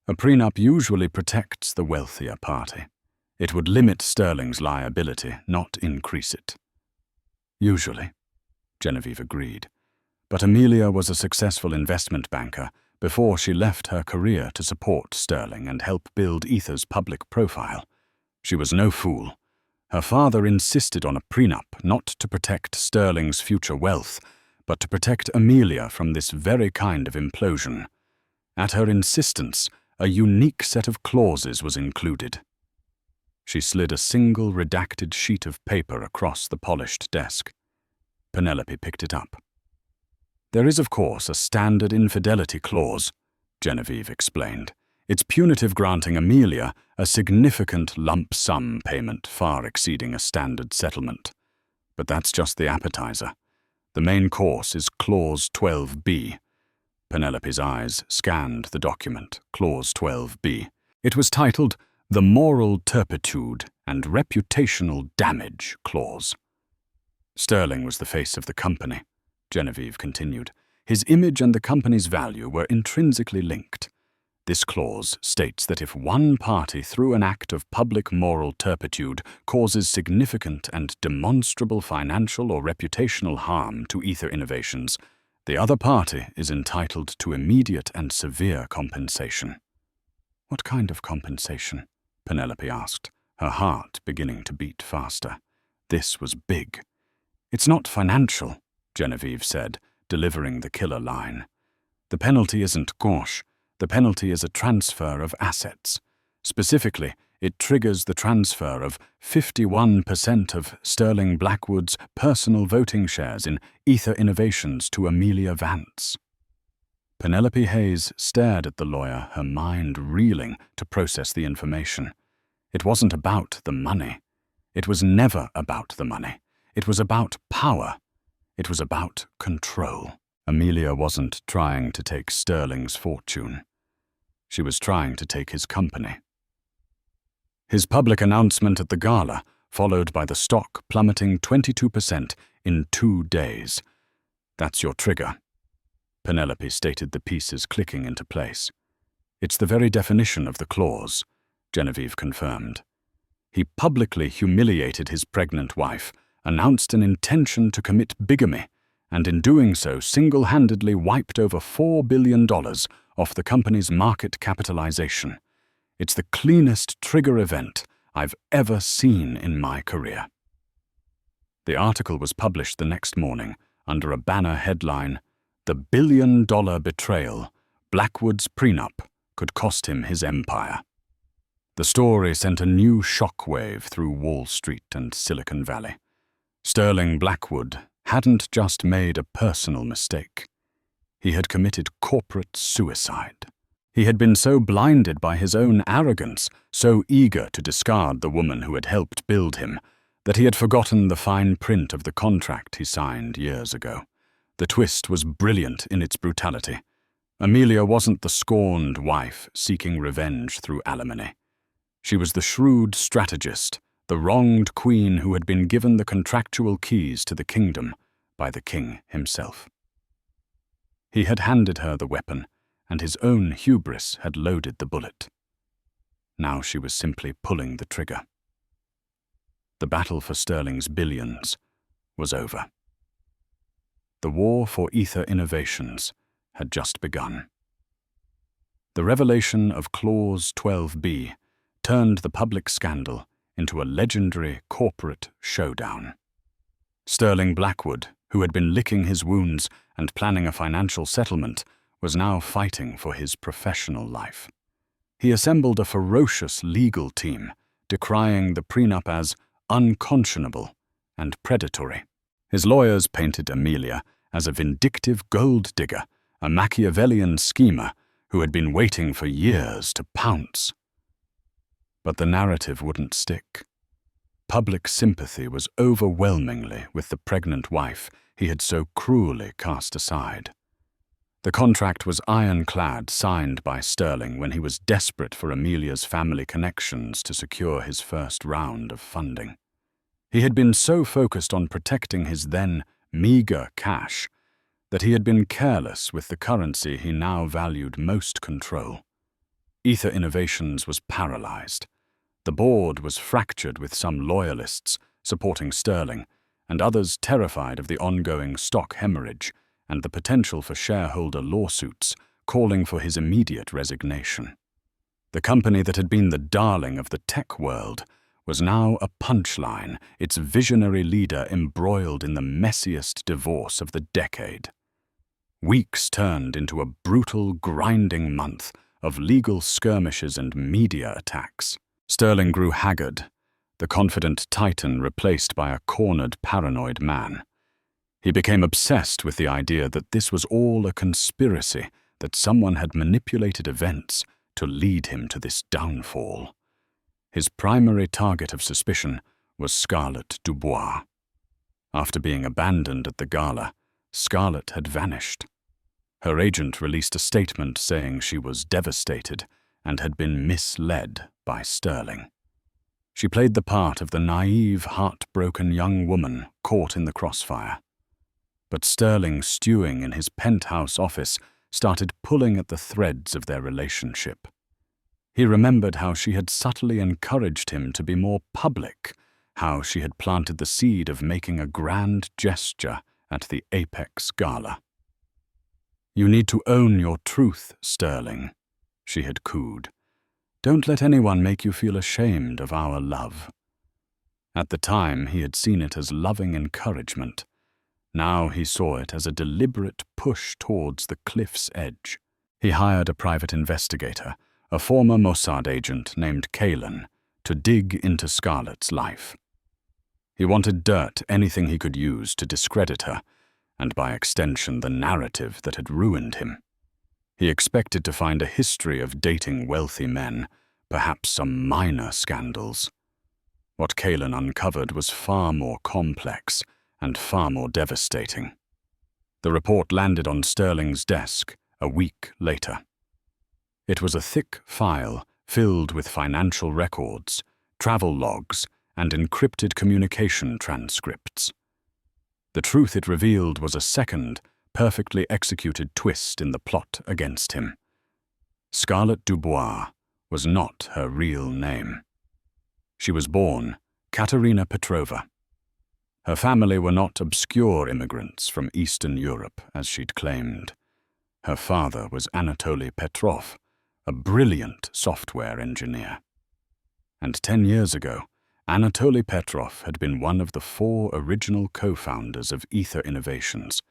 A prenup usually protects the wealthier party. It would limit Sterling's liability, not increase it. "Usually," Genevieve agreed. But Amelia was a successful investment banker before she left her career to support Sterling and help build Ether's public profile. She was no fool. Her father insisted on a prenup not to protect Sterling's future wealth, but to protect Amelia from this very kind of implosion. At her insistence, a unique set of clauses was included. She slid a single redacted sheet of paper across the polished desk. Penelope picked it up. "There is, of course, a standard infidelity clause," Genevieve explained. "It's punitive, granting Amelia a significant lump sum payment far exceeding a standard settlement. But that's just the appetizer. The main course is Clause 12B. Penelope's eyes scanned the document, Clause 12B. It was titled the Moral Turpitude and Reputational Damage Clause. Sterling was the face of the company, Genevieve continued. His image and the company's value were intrinsically linked. This clause states that if one party, through an act of public moral turpitude, causes significant and demonstrable financial or reputational harm to Ether Innovations, the other party is entitled to immediate and severe compensation. What kind of compensation? Penelope asked, her heart beginning to beat faster. This was big. It's not financial, Genevieve said, delivering the killer line. The penalty isn't gauche. The penalty is a transfer of assets. Specifically, it triggers the transfer of 51% of Sterling Blackwood's personal voting shares in Ether Innovations to Amelia Vance. Penelope Hayes stared at the lawyer, her mind reeling to process the information. It wasn't about the money. It was never about the money. It was about power. It was about control. Amelia wasn't trying to take Sterling's fortune. She was trying to take his company. His public announcement at the gala, followed by the stock plummeting 22% in 2 days. That's your trigger. Penelope stated, the pieces clicking into place. It's the very definition of the clause, Genevieve confirmed. He publicly humiliated his pregnant wife, announced an intention to commit bigamy, and in doing so single-handedly wiped over $4 billion off the company's market capitalization. It's the cleanest trigger event I've ever seen in my career. The article was published the next morning under a banner headline, "The Billion-Dollar Betrayal, Blackwood's Prenup Could Cost Him His Empire." The story sent a new shockwave through Wall Street and Silicon Valley. Sterling Blackwood hadn't just made a personal mistake. He had committed corporate suicide. He had been so blinded by his own arrogance, so eager to discard the woman who had helped build him, that he had forgotten the fine print of the contract he signed years ago. The twist was brilliant in its brutality. Amelia wasn't the scorned wife seeking revenge through alimony. She was the shrewd strategist, the wronged queen who had been given the contractual keys to the kingdom by the king himself. He had handed her the weapon, and his own hubris had loaded the bullet. Now she was simply pulling the trigger. The battle for Sterling's billions was over. The war for Ether Innovations had just begun. The revelation of Clause 12B turned the public scandal into a legendary corporate showdown. Sterling Blackwood, who had been licking his wounds and planning a financial settlement, was now fighting for his professional life. He assembled a ferocious legal team, decrying the prenup as unconscionable and predatory. His lawyers painted Amelia as a vindictive gold digger, a Machiavellian schemer who had been waiting for years to pounce. But the narrative wouldn't stick. Public sympathy was overwhelmingly with the pregnant wife he had so cruelly cast aside. The contract was ironclad, signed by Sterling when he was desperate for Amelia's family connections to secure his first round of funding. He had been so focused on protecting his then meager cash that he had been careless with the currency he now valued most control. Ether Innovations was paralyzed. The board was fractured, with some loyalists supporting Sterling and others terrified of the ongoing stock hemorrhage and the potential for shareholder lawsuits calling for his immediate resignation. The company that had been the darling of the tech world was now a punchline, its visionary leader embroiled in the messiest divorce of the decade. Weeks turned into a brutal, grinding month of legal skirmishes and media attacks. Sterling grew haggard, the confident titan replaced by a cornered, paranoid man. He became obsessed with the idea that this was all a conspiracy, that someone had manipulated events to lead him to this downfall. His primary target of suspicion was Scarlett Dubois. After being abandoned at the gala, Scarlett had vanished. Her agent released a statement saying she was devastated and had been misled by Sterling. She played the part of the naive, heartbroken young woman caught in the crossfire. But Sterling, stewing in his penthouse office, started pulling at the threads of their relationship. He remembered how she had subtly encouraged him to be more public, how she had planted the seed of making a grand gesture at the Apex Gala. "You need to own your truth, Sterling," she had cooed. "Don't let anyone make you feel ashamed of our love." At the time, he had seen it as loving encouragement. Now he saw it as a deliberate push towards the cliff's edge. He hired a private investigator, a former Mossad agent named Kalen, to dig into Scarlett's life. He wanted dirt, anything he could use to discredit her, and by extension the narrative that had ruined him. He expected to find a history of dating wealthy men, perhaps some minor scandals. What Kalen uncovered was far more complex and far more devastating. The report landed on Sterling's desk a week later. It was a thick file filled with financial records, travel logs, and encrypted communication transcripts. The truth it revealed was a second, perfectly executed twist in the plot against him. Scarlett Dubois was not her real name. She was born Katerina Petrova. Her family were not obscure immigrants from Eastern Europe, as she'd claimed. Her father was Anatoly Petrov, a brilliant software engineer. And 10 years ago, Anatoly Petrov had been one of the 4 original co-founders of Ether Innovations,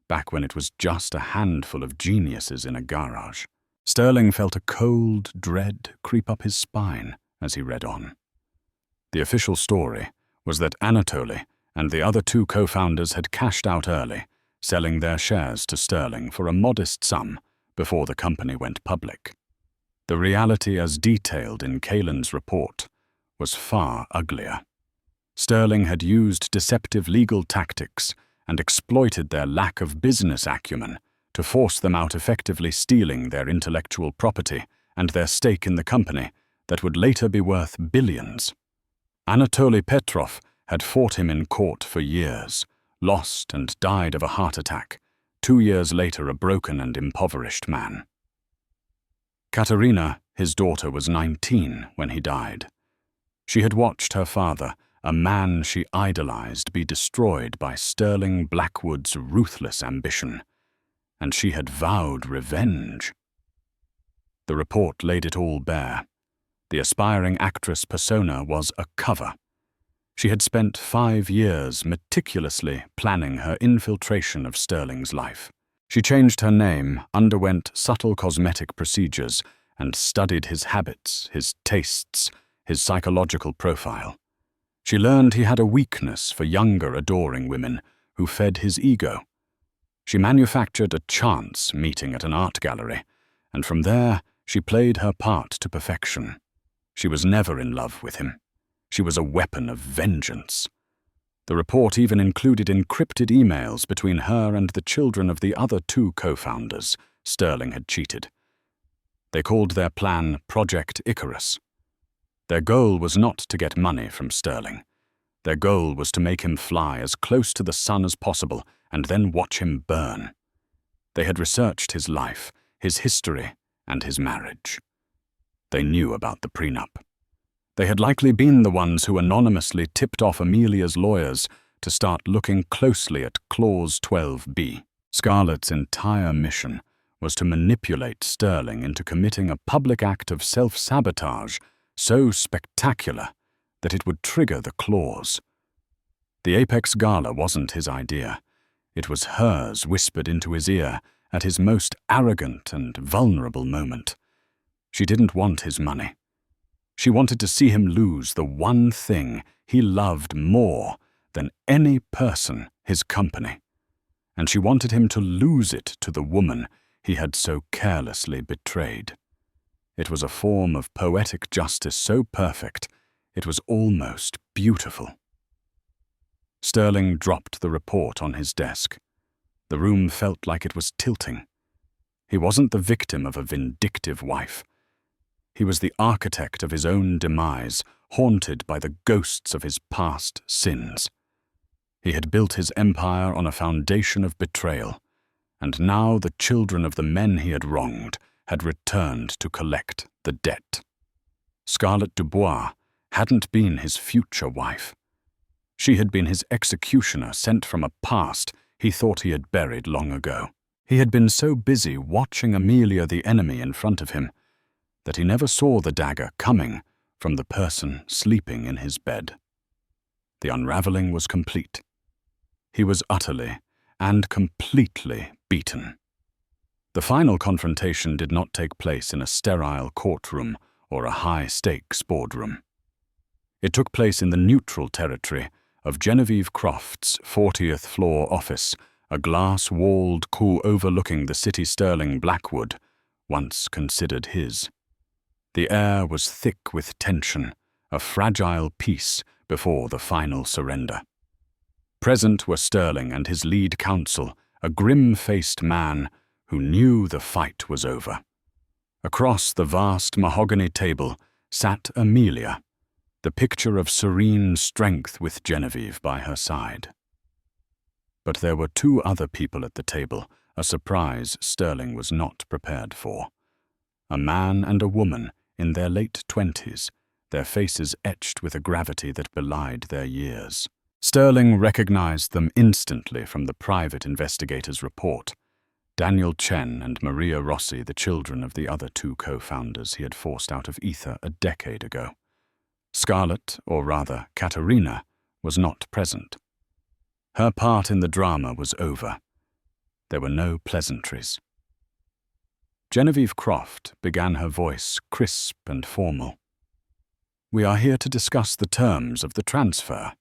back when it was just a handful of geniuses in a garage. Sterling felt a cold dread creep up his spine as he read on. The official story was that Anatoly and the other 2 co-founders had cashed out early, selling their shares to Sterling for a modest sum before the company went public. The reality, as detailed in Kalen's report, was far uglier. Sterling had used deceptive legal tactics and exploited their lack of business acumen to force them out, effectively stealing their intellectual property and their stake in the company that would later be worth billions. Anatoly Petrov had fought him in court for years, lost and died of a heart attack, 2 years later a broken and impoverished man. Katerina, his daughter, was 19 when he died. She had watched her father, a man she idolized, be destroyed by Sterling Blackwood's ruthless ambition, and she had vowed revenge. The report laid it all bare. The aspiring actress persona was a cover. She had spent 5 years meticulously planning her infiltration of Sterling's life. She changed her name, underwent subtle cosmetic procedures, and studied his habits, his tastes, his psychological profile. She learned he had a weakness for younger, adoring women who fed his ego. She manufactured a chance meeting at an art gallery, and from there she played her part to perfection. She was never in love with him. She was a weapon of vengeance. The report even included encrypted emails between her and the children of the other 2 co-founders Sterling had cheated. They called their plan Project Icarus. Their goal was not to get money from Sterling. Their goal was to make him fly as close to the sun as possible and then watch him burn. They had researched his life, his history, and his marriage. They knew about the prenup. They had likely been the ones who anonymously tipped off Amelia's lawyers to start looking closely at Clause 12B. Scarlett's entire mission was to manipulate Sterling into committing a public act of self-sabotage so spectacular that it would trigger the clause. The Apex Gala wasn't his idea. It was hers, whispered into his ear at his most arrogant and vulnerable moment. She didn't want his money. She wanted to see him lose the one thing he loved more than any person, his company. And she wanted him to lose it to the woman he had so carelessly betrayed. It was a form of poetic justice so perfect, it was almost beautiful. Sterling dropped the report on his desk. The room felt like it was tilting. He wasn't the victim of a vindictive wife. He was the architect of his own demise, haunted by the ghosts of his past sins. He had built his empire on a foundation of betrayal, and now the children of the men he had wronged had returned to collect the debt. Scarlett Dubois hadn't been his future wife. She had been his executioner sent from a past he thought he had buried long ago. He had been so busy watching Amelia, the enemy, in front of him, that he never saw the dagger coming from the person sleeping in his bed. The unraveling was complete. He was utterly and completely beaten. The final confrontation did not take place in a sterile courtroom or a high-stakes boardroom. It took place in the neutral territory of Genevieve Croft's 40th floor office, a glass-walled cool overlooking the city Sterling Blackwood, once considered his. The air was thick with tension, a fragile peace before the final surrender. Present were Sterling and his lead counsel, a grim-faced man who knew the fight was over. Across the vast mahogany table sat Amelia, the picture of serene strength with Genevieve by her side. But there were two other people at the table, a surprise Sterling was not prepared for. A man and a woman in their late 20s, their faces etched with a gravity that belied their years. Sterling recognized them instantly from the private investigator's report. Daniel Chen and Maria Rossi, the children of the other two co-founders he had forced out of ether a decade ago. Scarlett, or rather Katerina, was not present. Her part in the drama was over. There were no pleasantries. Genevieve Croft began, her voice crisp and formal. "We are here to discuss the terms of the transfer.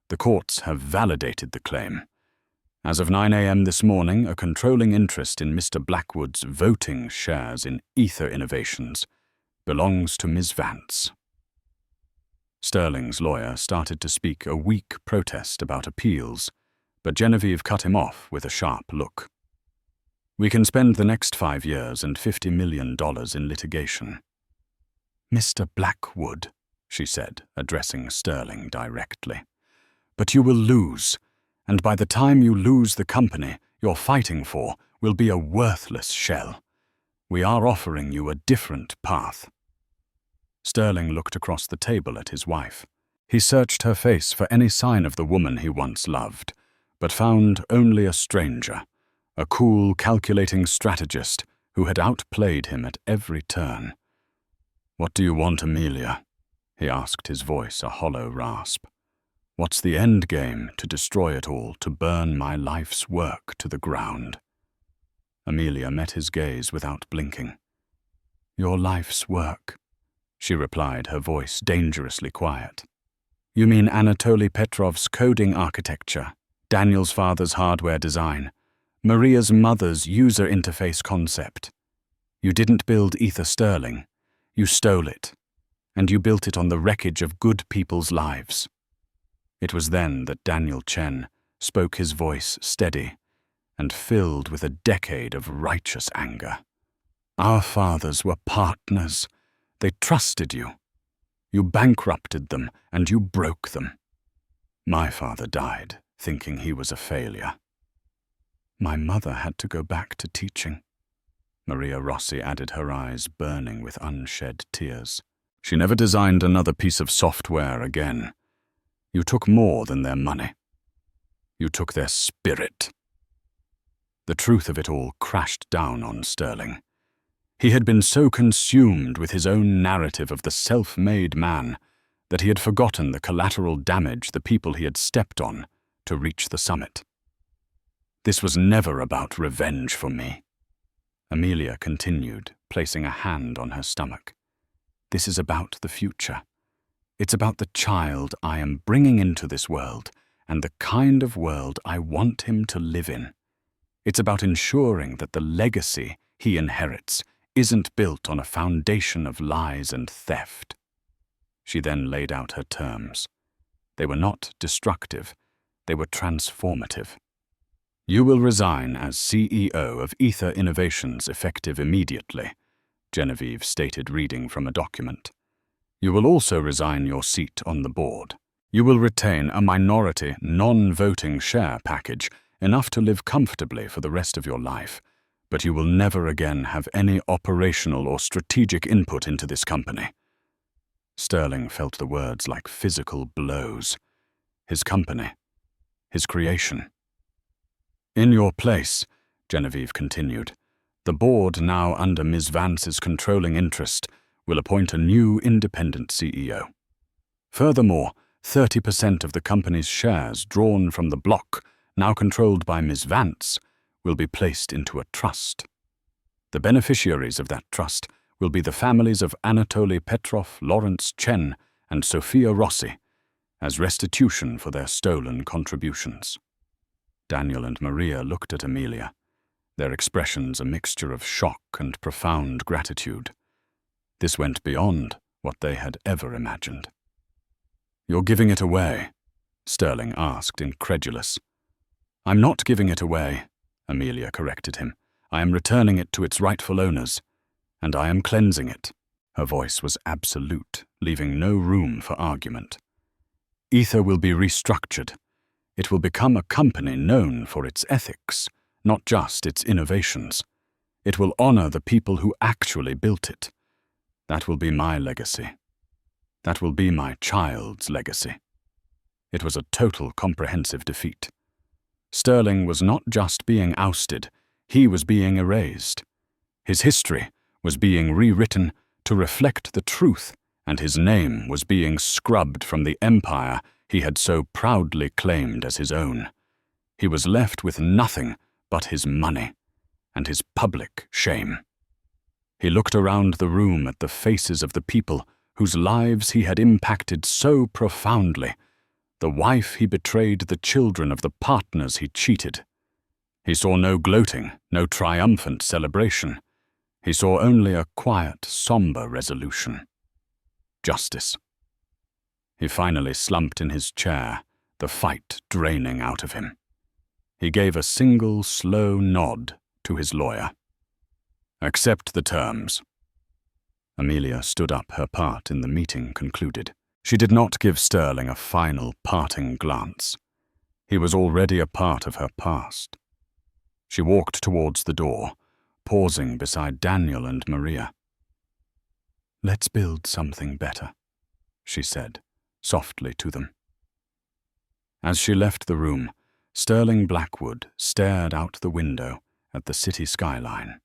The courts have validated the claim. As of 9 a.m. this morning, a controlling interest in Mr. Blackwood's voting shares in Ether Innovations belongs to Ms. Vance." Sterling's lawyer started to speak a weak protest about appeals, but Genevieve cut him off with a sharp look. "We can spend the next 5 years and $50 million in litigation." "Mr. Blackwood," she said, addressing Sterling directly, "but you will lose, and by the time you lose, the company you're fighting for will be a worthless shell. We are offering you a different path." Sterling looked across the table at his wife. He searched her face for any sign of the woman he once loved, but found only a stranger, a cool, calculating strategist who had outplayed him at every turn. "What do you want, Amelia?" he asked, his voice a hollow rasp. "What's the end game to destroy it all, to burn my life's work to the ground?" Amelia met his gaze without blinking. "Your life's work," she replied, her voice dangerously quiet. "You mean Anatoly Petrov's coding architecture, Daniel's father's hardware design, Maria's mother's user interface concept. You didn't build Ether Sterling. You stole it, and you built it on the wreckage of good people's lives." It was then that Daniel Chen spoke, his voice steady and filled with a decade of righteous anger. "Our fathers were partners. They trusted you. You bankrupted them, and you broke them. My father died, thinking he was a failure. My mother had to go back to teaching." Maria Rossi added, her eyes burning with unshed tears. "She never designed another piece of software again. You took more than their money. You took their spirit." The truth of it all crashed down on Sterling. He had been so consumed with his own narrative of the self-made man that he had forgotten the collateral damage the people he had stepped on to reach the summit. "This was never about revenge for me," Amelia continued, placing a hand on her stomach. "This is about the future. It's about the child I am bringing into this world and the kind of world I want him to live in. It's about ensuring that the legacy he inherits isn't built on a foundation of lies and theft." She then laid out her terms. They were not destructive, they were transformative. "You will resign as CEO of Ether Innovations effective immediately," Genevieve stated, reading from a document. You will also resign your seat on the board. You will retain a minority, non-voting share package, enough to live comfortably for the rest of your life, but you will never again have any operational or strategic input into this company. Sterling felt the words like physical blows. His company, his creation. In your place, Genevieve continued, the board, now under Ms. Vance's controlling interest, will appoint a new independent CEO. Furthermore, 30% of the company's shares drawn from the block, now controlled by Ms. Vance, will be placed into a trust. The beneficiaries of that trust will be the families of Anatoly Petrov, Lawrence Chen, and Sophia Rossi, as restitution for their stolen contributions. Daniel and Maria looked at Amelia, their expressions a mixture of shock and profound gratitude. This went beyond what they had ever imagined. "You're giving it away?" Sterling asked, incredulous. "I'm not giving it away," Amelia corrected him. "I am returning it to its rightful owners, and I am cleansing it." Her voice was absolute, leaving no room for argument. "Ether will be restructured. It will become a company known for its ethics, not just its innovations. It will honor the people who actually built it. That will be my legacy. That will be my child's legacy." It was a total comprehensive defeat. Sterling was not just being ousted, he was being erased. His history was being rewritten to reflect the truth, and his name was being scrubbed from the empire he had so proudly claimed as his own. He was left with nothing but his money and his public shame. He looked around the room at the faces of the people whose lives he had impacted so profoundly, the wife he betrayed, the children of the partners he cheated. He saw no gloating, no triumphant celebration. He saw only a quiet, somber resolution. Justice. He finally slumped in his chair, the fight draining out of him. He gave a single, slow nod to his lawyer. "Accept the terms." Amelia stood up, her part in the meeting concluded. She did not give Sterling a final parting glance. He was already a part of her past. She walked towards the door, pausing beside Daniel and Maria. "Let's build something better," she said, softly to them. As she left the room, Sterling Blackwood stared out the window at the city skyline.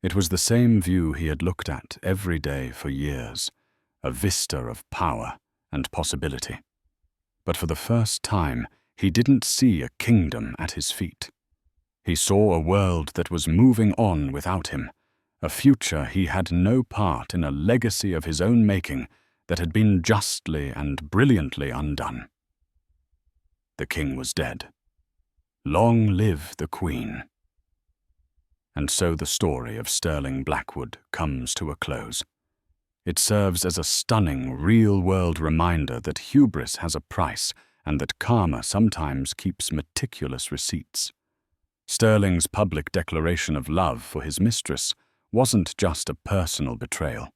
It was the same view he had looked at every day for years, a vista of power and possibility. But for the first time, he didn't see a kingdom at his feet. He saw a world that was moving on without him, a future he had no part in, a legacy of his own making that had been justly and brilliantly undone. The king was dead. Long live the queen. And so the story of Sterling Blackwood comes to a close. It serves as a stunning, real-world reminder that hubris has a price and that karma sometimes keeps meticulous receipts. Sterling's public declaration of love for his mistress wasn't just a personal betrayal.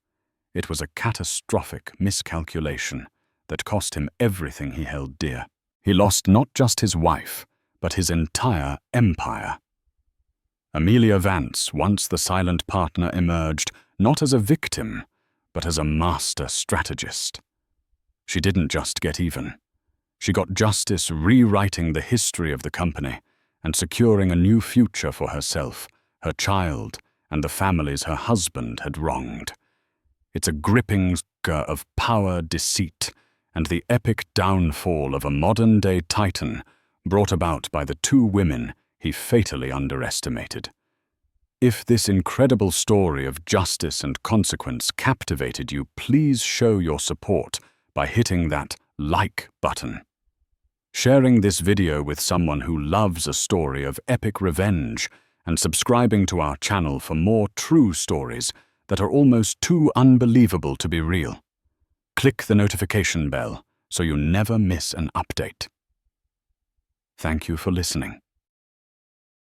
It was a catastrophic miscalculation that cost him everything he held dear. He lost not just his wife, but his entire empire. Amelia Vance, once the silent partner, emerged not as a victim, but as a master strategist. She didn't just get even. She got justice, rewriting the history of the company and securing a new future for herself, her child, and the families her husband had wronged. It's a gripping saga of power, deceit, and the epic downfall of a modern-day titan brought about by the two women he fatally underestimated. If this incredible story of justice and consequence captivated you, please show your support by hitting that like button. Sharing this video with someone who loves a story of epic revenge, and subscribing to our channel for more true stories that are almost too unbelievable to be real. Click the notification bell so you never miss an update. Thank you for listening.